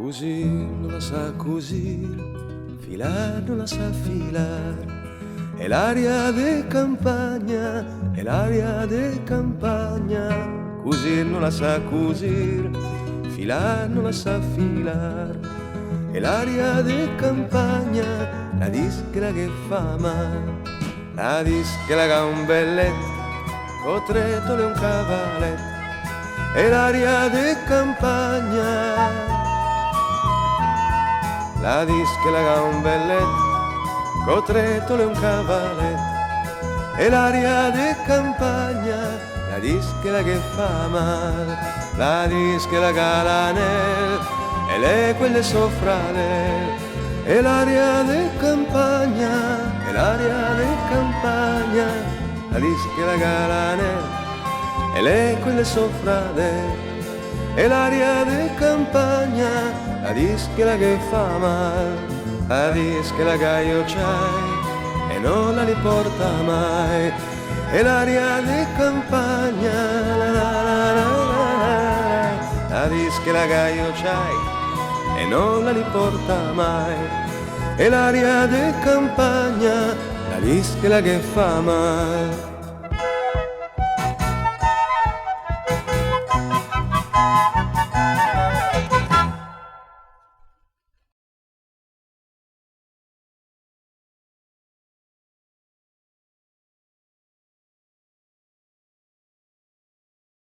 Così non la sa così, filar non la sa filar. È l'aria de campagna, è l'aria de campagna. Così non la sa così, filar non la sa filar. È l'aria de campagna, la dischera che fa mal. La dischera che ha un belletto, cotretto e un cavaletto. È l'aria de campagna. La dischera che ha un belletto, cotretto e un cavaletto. È l'aria de campagna, la dischera che fa mal. La dischera che ha l'anel, e le quelle sopra l'el. È l'aria de campagna, è l'aria de campagna. La dischera che ha l'anel, e le quelle sopra l'el. È l'aria de campagna, la dischera che fa mal. La dischera che io c'hai e non la riporta mai. È l'aria de campagna, la la la la la. La dischera che io c'hai e non la riporta mai. È l'aria de campagna, la dischera che fa mal.